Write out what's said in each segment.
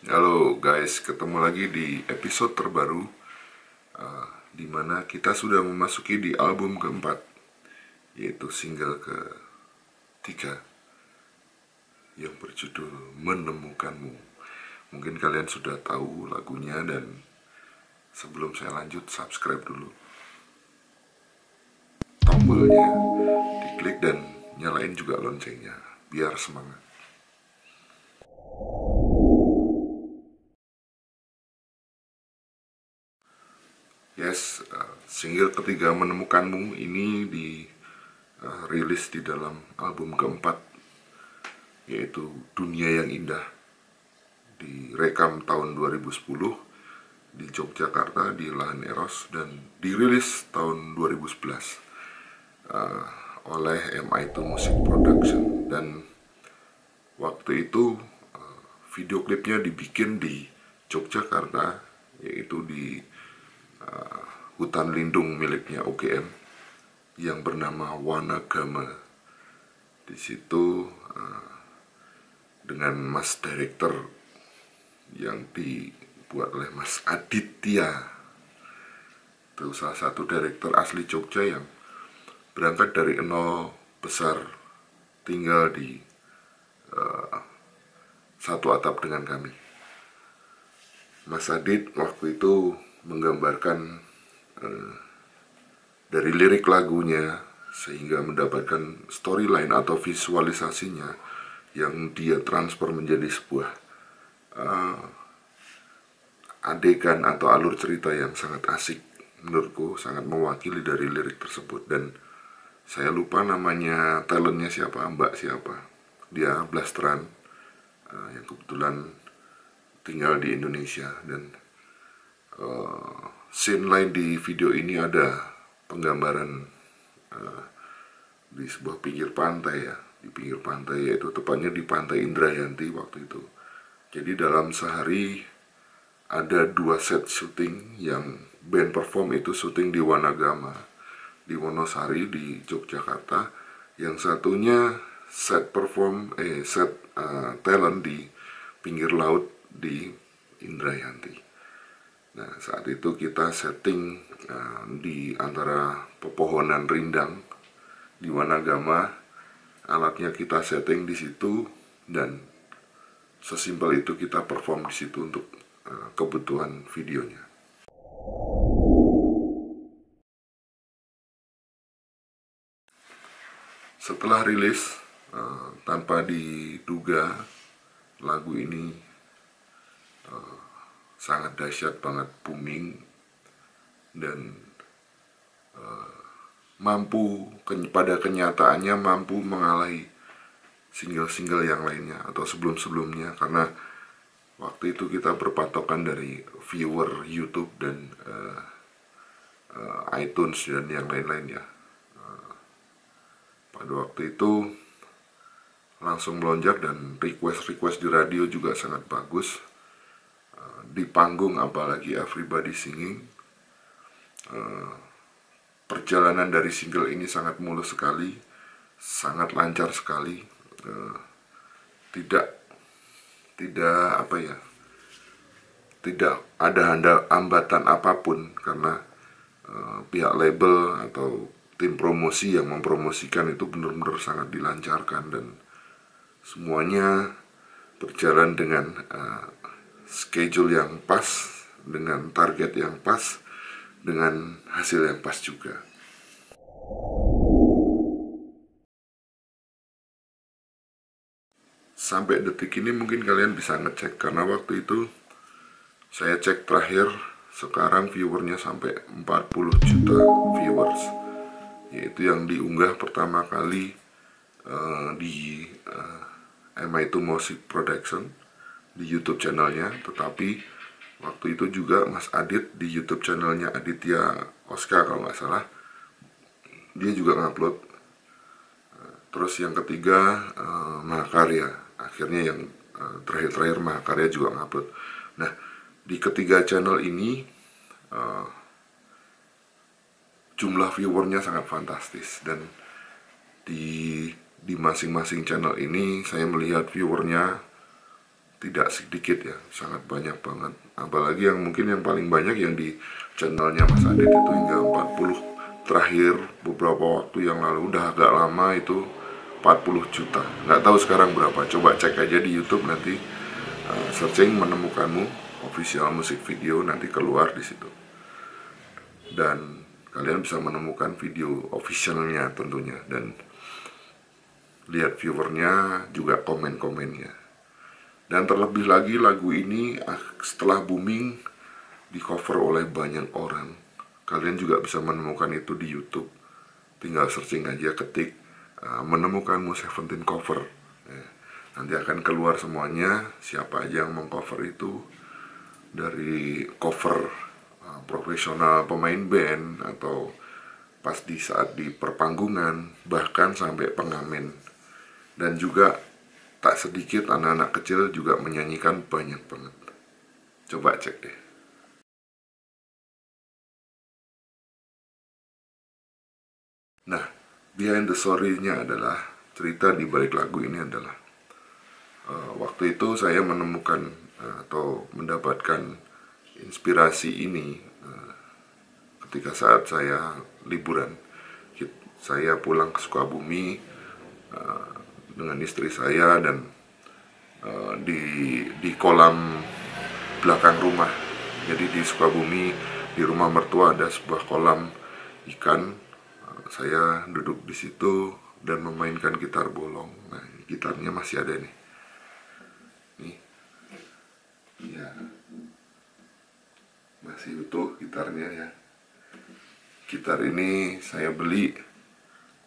Halo guys, ketemu lagi di episode terbaru di mana kita sudah memasuki di album keempat, yaitu single ketiga yang berjudul Menemukanmu. Mungkin kalian sudah tahu lagunya, dan sebelum saya lanjut, subscribe dulu, tombolnya diklik dan nyalain juga loncengnya biar semangat. Yes, single ketiga Menemukanmu ini rilis di dalam album keempat, yaitu Dunia yang Indah, direkam tahun 2010 di Yogyakarta di Lahan Eros dan dirilis tahun 2011 oleh MI2 Music Production. Dan waktu itu video klipnya dibikin di Yogyakarta, yaitu di hutan lindung miliknya UGM yang bernama Wanagama. Di situ dengan Mas Director yang dibuat oleh Mas Aditya, itu salah satu director asli Jogja yang berangkat dari nol, besar, tinggal di satu atap dengan kami. Mas Adit waktu itu menggambarkan dari lirik lagunya sehingga mendapatkan storyline atau visualisasinya yang dia transfer menjadi sebuah adegan atau alur cerita yang sangat asik. Menurutku sangat mewakili dari lirik tersebut. Dan saya lupa namanya talentnya siapa, Mbak siapa, dia blasteran yang kebetulan tinggal di Indonesia. Dan scene lain di video ini ada penggambaran di sebuah pinggir pantai, ya, di pinggir pantai, yaitu tepatnya di Pantai Indrayanti waktu itu. Jadi dalam sehari ada 2 set syuting. Yang band perform itu syuting di Wanagama, di Wonosari, di Yogyakarta. Yang satunya set talent di pinggir laut di Indrayanti. Nah, saat itu kita setting di antara pepohonan rindang di Wanagama. Alatnya kita setting di situ, dan sesimpel itu kita perform di situ untuk kebutuhan videonya. Setelah rilis, tanpa diduga lagu ini sangat dahsyat banget, booming, dan pada kenyataannya mampu mengalahi single-single yang lainnya atau sebelum-sebelumnya, karena waktu itu kita berpatokan dari viewer YouTube dan iTunes dan yang lain-lain, ya. Pada waktu itu langsung melonjak, dan request di radio juga sangat bagus. Di panggung apalagi Everybody Singing. Perjalanan dari single ini sangat mulus sekali, sangat lancar sekali. Tidak ada hambatan apapun, karena pihak label atau tim promosi yang mempromosikan itu benar-benar sangat dilancarkan, dan semuanya berjalan dengan schedule yang pas, dengan target yang pas, dengan hasil yang pas juga. Sampai detik ini mungkin kalian bisa ngecek, karena waktu itu saya cek terakhir, sekarang viewernya sampai 40 juta viewers, yaitu yang diunggah pertama kali di MI2 Music Production di YouTube channelnya. Tetapi waktu itu juga Mas Adit di YouTube channelnya Aditya Oscar kalau nggak salah, dia juga ngupload. Terus yang ketiga Mahakarya, akhirnya yang terakhir Mahakarya juga ngupload. Nah, di ketiga channel ini jumlah viewernya sangat fantastis, dan di masing-masing channel ini saya melihat viewernya tidak sedikit ya, sangat banyak banget. Apalagi yang mungkin yang paling banyak yang di channelnya Mas Adit itu hingga 40. Terakhir beberapa waktu yang lalu, udah agak lama itu 40 juta. Nggak tahu sekarang berapa, coba cek aja di YouTube nanti, searching Menemukanmu official musik video, nanti keluar di situ. Dan kalian bisa menemukan video officialnya tentunya, dan lihat viewernya, juga komen-komennya. Dan terlebih lagi lagu ini setelah booming di cover oleh banyak orang. Kalian juga bisa menemukan itu di YouTube. Tinggal searching aja, ketik Menemukanmu 17 cover. Nanti akan keluar semuanya, siapa aja yang mengcover itu. Dari cover profesional pemain band, atau pas di saat di perpanggungan, bahkan sampai pengamen. Dan juga tak sedikit anak-anak kecil juga menyanyikan banyak banget. Coba cek deh. Nah, behind the story-nya adalah, cerita di balik lagu ini adalah, waktu itu saya menemukan atau mendapatkan inspirasi ini ketika saat saya liburan. Saya pulang ke Sukabumi dengan istri saya, dan di kolam belakang rumah. Jadi di Sukabumi, di rumah mertua ada sebuah kolam ikan. Saya duduk di situ dan memainkan gitar bolong. Nah, gitarnya masih ada nih. Nih. Iya. Masih utuh gitarnya ya. Gitar ini saya beli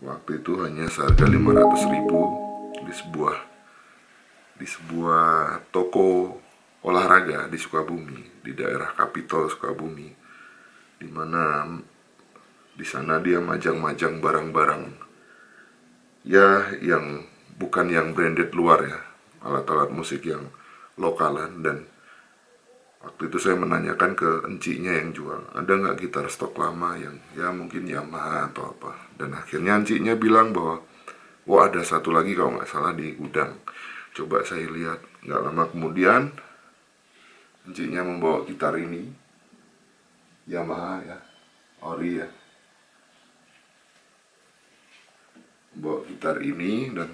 waktu itu hanya seharga 500.000 di sebuah toko olahraga di Sukabumi, di daerah Kapitol Sukabumi, di mana di sana dia majang-majang barang-barang ya, yang bukan yang branded luar ya, alat-alat musik yang lokalan. Dan waktu itu saya menanyakan ke encinya yang jual, ada nggak gitar stok lama yang ya mungkin Yamaha atau apa. Dan akhirnya encinya bilang bahwa, wah ada satu lagi kalau nggak salah di gudang. Coba saya lihat, nggak lama kemudian encinya membawa gitar ini, Yamaha ya, ori ya, bawa gitar ini, dan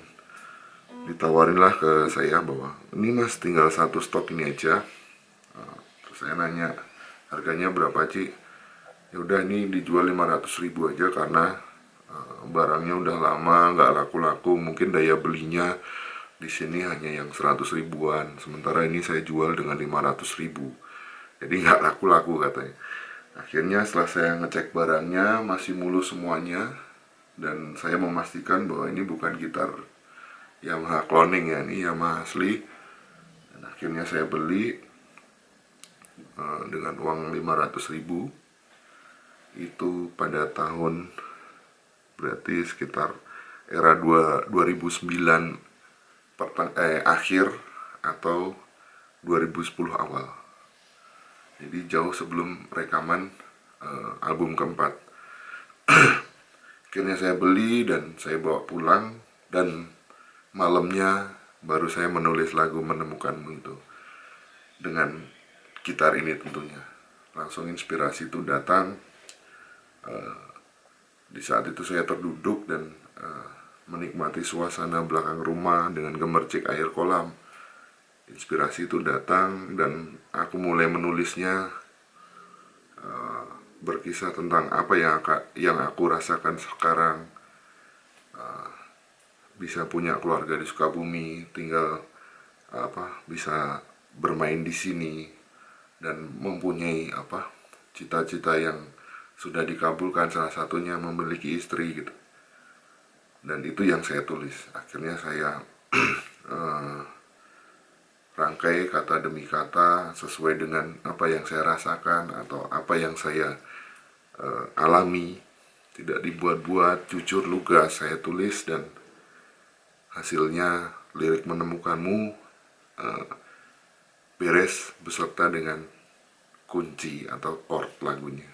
ditawarinlah ke saya bahwa, ini mas tinggal satu stok ini aja. Terus saya nanya, harganya berapa Ci? Ya udah, ini dijual 500.000 aja karena barangnya udah lama nggak laku-laku, mungkin daya belinya di sini hanya yang 100 ribuan, sementara ini saya jual dengan 500.000, jadi nggak laku-laku katanya. Akhirnya setelah saya ngecek barangnya masih mulus semuanya, dan saya memastikan bahwa ini bukan gitar Yamaha cloning ya, ini Yamaha asli. Dan akhirnya saya beli dengan uang 500.000 itu pada tahun, berarti sekitar era 2009 akhir atau 2010 awal. Jadi jauh sebelum rekaman album keempat. Akhirnya saya beli dan saya bawa pulang, dan malamnya baru saya menulis lagu Menemukanmu itu dengan gitar ini tentunya. Langsung inspirasi itu datang di saat itu saya terduduk dan menikmati suasana belakang rumah dengan gemercik air kolam. Inspirasi itu datang dan aku mulai menulisnya, berkisah tentang apa yang aku rasakan sekarang. Bisa punya keluarga di Sukabumi, tinggal bisa bermain di sini, dan mempunyai cita-cita yang sudah dikabulkan, salah satunya memiliki istri gitu. Dan itu yang saya tulis. Akhirnya saya rangkai kata demi kata sesuai dengan apa yang saya rasakan atau apa yang saya alami. Tidak dibuat-buat, jujur lugas saya tulis, dan hasilnya lirik Menemukanmu beres beserta dengan kunci atau chord lagunya.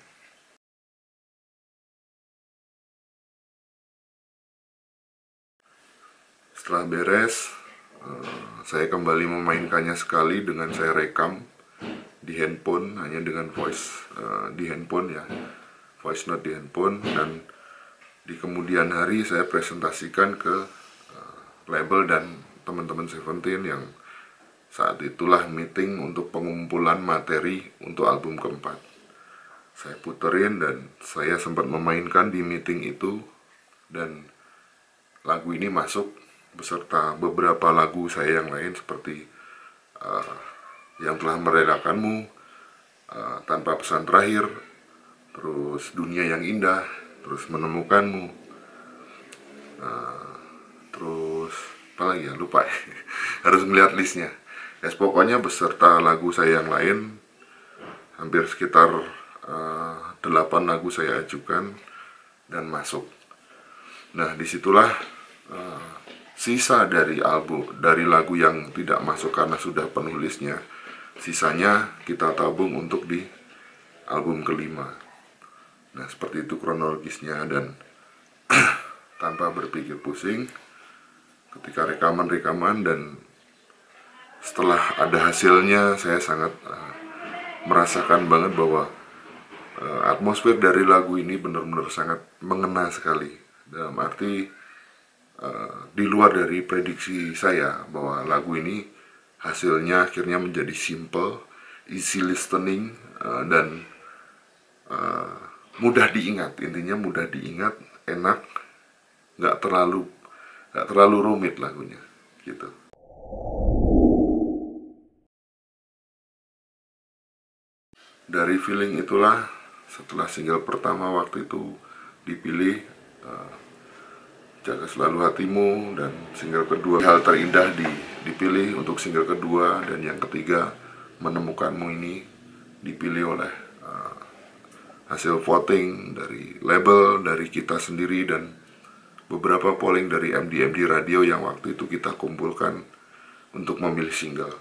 Setelah beres, Saya kembali memainkannya sekali dengan saya rekam di handphone, hanya dengan voice di handphone ya, voice note di handphone, dan di kemudian hari saya presentasikan ke label dan teman-teman Seventeen yang saat itulah meeting untuk pengumpulan materi untuk album keempat. Saya puterin dan saya sempat memainkan di meeting itu, dan lagu ini masuk beserta beberapa lagu saya yang lain seperti Yang Telah Merelakanmu, Tanpa Pesan Terakhir, terus Dunia Yang Indah, terus Menemukanmu, terus apa lagi ya, lupa harus melihat listnya. Pokoknya beserta lagu saya yang lain, hampir sekitar 8 lagu saya ajukan dan masuk. Nah, disitulah sisa dari lagu yang tidak masuk karena sudah penuh listnya, sisanya kita tabung untuk di album kelima. Nah, seperti itu kronologisnya, dan tanpa berpikir pusing ketika rekaman dan setelah ada hasilnya, saya sangat merasakan banget bahwa atmosfer dari lagu ini benar-benar sangat mengena sekali. Dalam arti di luar dari prediksi saya bahwa lagu ini hasilnya akhirnya menjadi simple, easy listening, dan mudah diingat. Intinya mudah diingat, enak, nggak terlalu rumit lagunya gitu. Dari feeling itulah, setelah single pertama waktu itu dipilih, Jaga Selalu Hatimu, dan single kedua Hal Terindah dipilih untuk single kedua, dan yang ketiga Menemukanmu ini dipilih oleh hasil voting dari label, dari kita sendiri, dan beberapa polling dari MD Radio yang waktu itu kita kumpulkan untuk memilih single.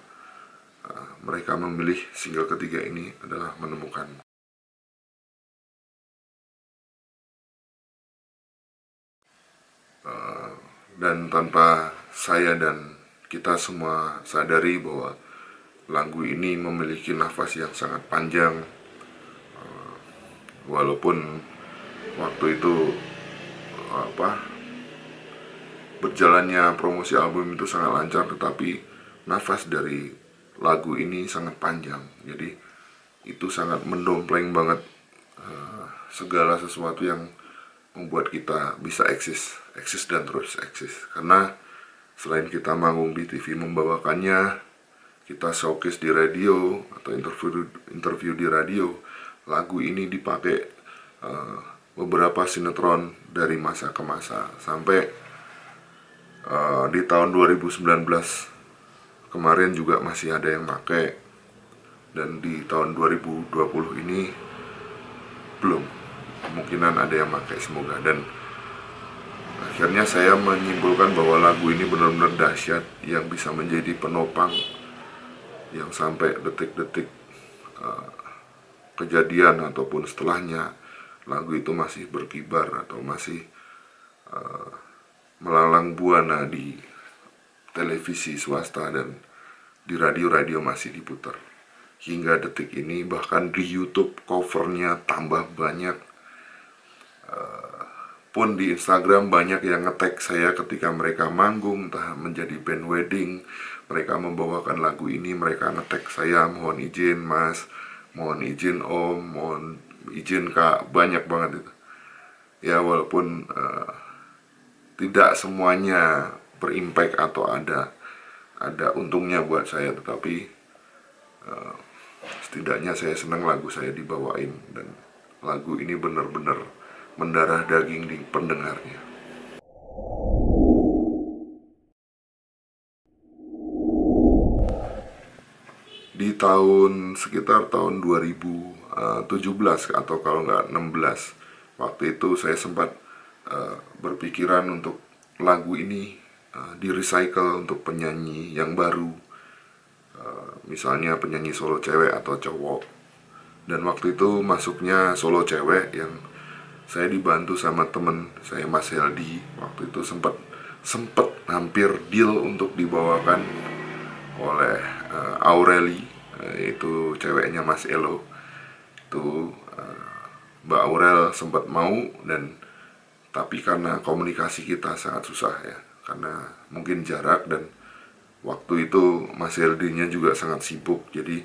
Mereka memilih single ketiga ini adalah Menemukanmu. Dan tanpa saya dan kita semua sadari bahwa lagu ini memiliki nafas yang sangat panjang, walaupun waktu itu berjalannya promosi album itu sangat lancar, tetapi nafas dari lagu ini sangat panjang. Jadi itu sangat mendompleng banget segala sesuatu yang membuat kita bisa eksis dan terus eksis. Karena selain kita manggung di TV membawakannya, kita showcase di radio atau interview di radio, lagu ini dipakai beberapa sinetron dari masa ke masa, sampai di tahun 2019 kemarin juga masih ada yang pakai, dan di tahun 2020 ini belum. Kemungkinan ada yang pakai, semoga. Dan akhirnya saya menyimpulkan bahwa lagu ini benar-benar dahsyat, yang bisa menjadi penopang, yang sampai detik-detik kejadian ataupun setelahnya lagu itu masih berkibar atau masih melalang buana di televisi swasta dan di radio-radio masih diputar hingga detik ini. Bahkan di YouTube covernya tambah banyak, pun di Instagram banyak yang nge-tag saya ketika mereka manggung, entah menjadi band wedding, mereka membawakan lagu ini, mereka nge-tag saya, mohon izin mas, mohon izin om, mohon izin kak, banyak banget itu. Ya, walaupun tidak semuanya berimpact atau ada untungnya buat saya, tetapi setidaknya saya senang lagu saya dibawain, dan lagu ini benar-benar mendarah daging di pendengarnya. Di sekitar tahun 2017 atau kalau nggak 16, waktu itu saya sempat berpikiran untuk lagu ini di-recycle untuk penyanyi yang baru, misalnya penyanyi solo cewek atau cowok. Dan waktu itu masuknya solo cewek yang saya dibantu sama temen saya, Mas Heldi. Waktu itu sempat hampir deal untuk dibawakan oleh Aureli, itu ceweknya Mas Elo. Itu Mbak Aurel sempat mau, dan tapi karena komunikasi kita sangat susah ya, karena mungkin jarak dan waktu itu Mas LD-nya juga sangat sibuk, jadi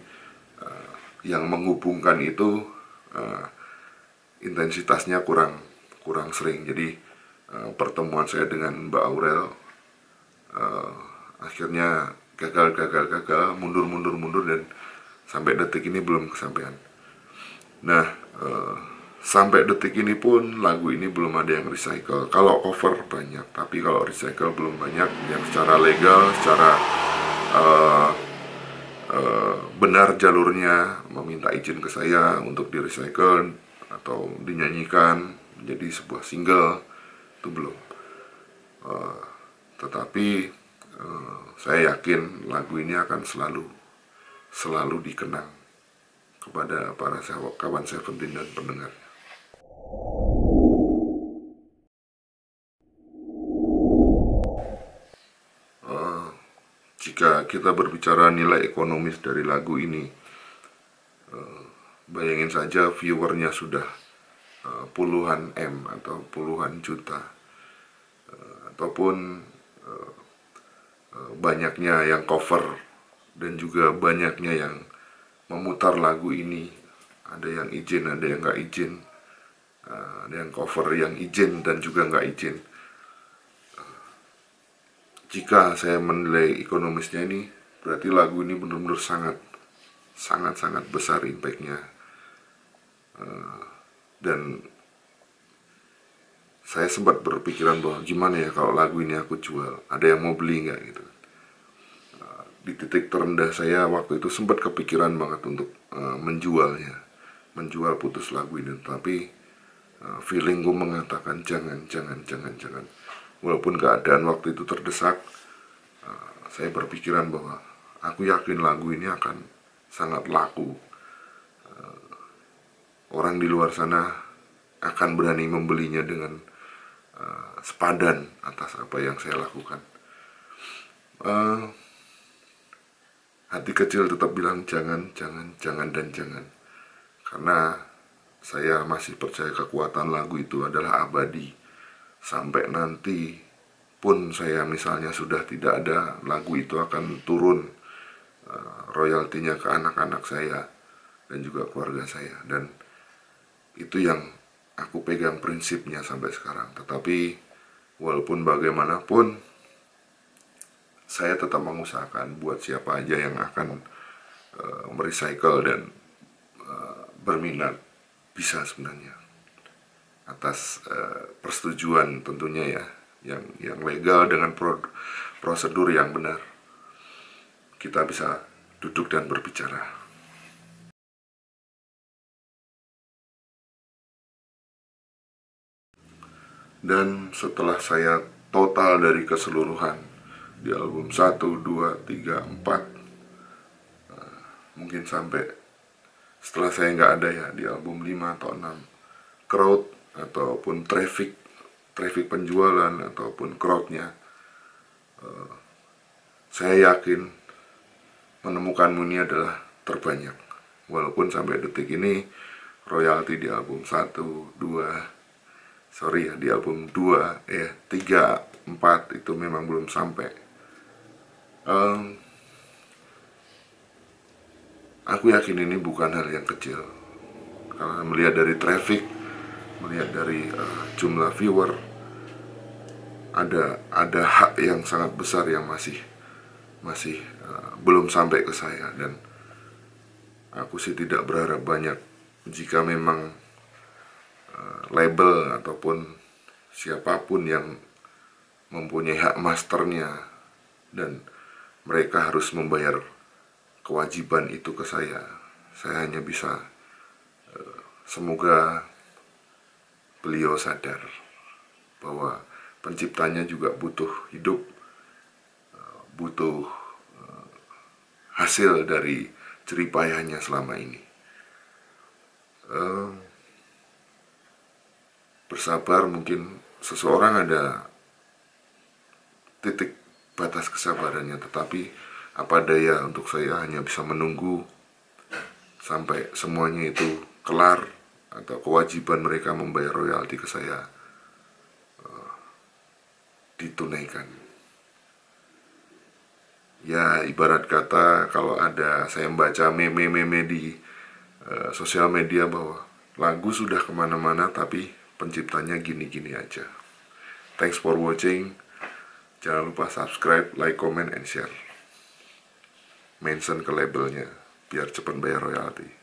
yang menghubungkan itu intensitasnya kurang sering. Jadi pertemuan saya dengan Mbak Aurel akhirnya gagal, mundur, dan sampai detik ini belum kesampaian. Nah, sampai detik ini pun lagu ini belum ada yang recycle. Kalau cover banyak, tapi kalau recycle belum banyak yang secara legal, secara benar jalurnya meminta izin ke saya untuk di recycle atau dinyanyikan menjadi sebuah single, itu belum. Tetapi saya yakin lagu ini akan selalu dikenang kepada para kawan Seventeen dan pendengar. Jika kita berbicara nilai ekonomis dari lagu ini, bayangin saja viewernya sudah puluhan M atau puluhan juta, ataupun banyaknya yang cover dan juga banyaknya yang memutar lagu ini. Ada yang izin, ada yang nggak izin, ada yang cover yang izin dan juga nggak izin. Jika saya menilai ekonomisnya ini, berarti lagu ini benar-benar sangat besar impactnya. Dan saya sempat berpikiran bahwa gimana ya kalau lagu ini aku jual, ada yang mau beli nggak gitu. Di titik terendah saya waktu itu sempat kepikiran banget untuk menjual putus lagu ini, tapi feelingku mengatakan jangan. Walaupun keadaan waktu itu terdesak, saya berpikiran bahwa aku yakin lagu ini akan sangat laku. Orang di luar sana akan berani membelinya dengan sepadan atas apa yang saya lakukan. Hati kecil tetap bilang jangan. Karena saya masih percaya kekuatan lagu itu adalah abadi. Sampai nanti pun saya misalnya sudah tidak ada, lagu itu akan turun royaltinya ke anak-anak saya dan juga keluarga saya. Dan itu yang aku pegang prinsipnya sampai sekarang. Tetapi walaupun bagaimanapun, saya tetap mengusahakan buat siapa aja yang akan merecycle dan berminat, bisa sebenarnya, atas persetujuan tentunya ya, yang legal dengan prosedur yang benar, kita bisa duduk dan berbicara. Dan setelah saya total dari keseluruhan di album 1, 2, 3, 4, mungkin sampai setelah saya nggak ada ya di album 5 atau 6, crowd ataupun traffic penjualan ataupun crowdnya, saya yakin menemukanmu ini adalah terbanyak. Walaupun sampai detik ini royalti di album 1, 2, sorry ya, di album 2, 3, 4 itu memang belum sampai. Aku yakin ini bukan hal yang kecil, karena melihat dari traffic, melihat dari jumlah viewer, ada hak yang sangat besar yang masih belum sampai ke saya. Dan aku sih tidak berharap banyak. Jika memang label ataupun siapapun yang mempunyai hak masternya dan mereka harus membayar kewajiban itu ke saya hanya bisa semoga beliau sadar bahwa penciptanya juga butuh hidup, butuh hasil dari jeripayahnya selama ini. Bersabar, mungkin seseorang ada titik batas kesabarannya, tetapi apa daya untuk saya hanya bisa menunggu sampai semuanya itu kelar atau kewajiban mereka membayar royalti ke saya ditunaikan. Ya ibarat kata kalau ada saya membaca meme-meme di sosial media bahwa lagu sudah kemana-mana tapi penciptanya gini-gini aja. Thanks for watching. Jangan lupa subscribe, like, comment, and share. Mention ke labelnya biar cepat bayar royalti.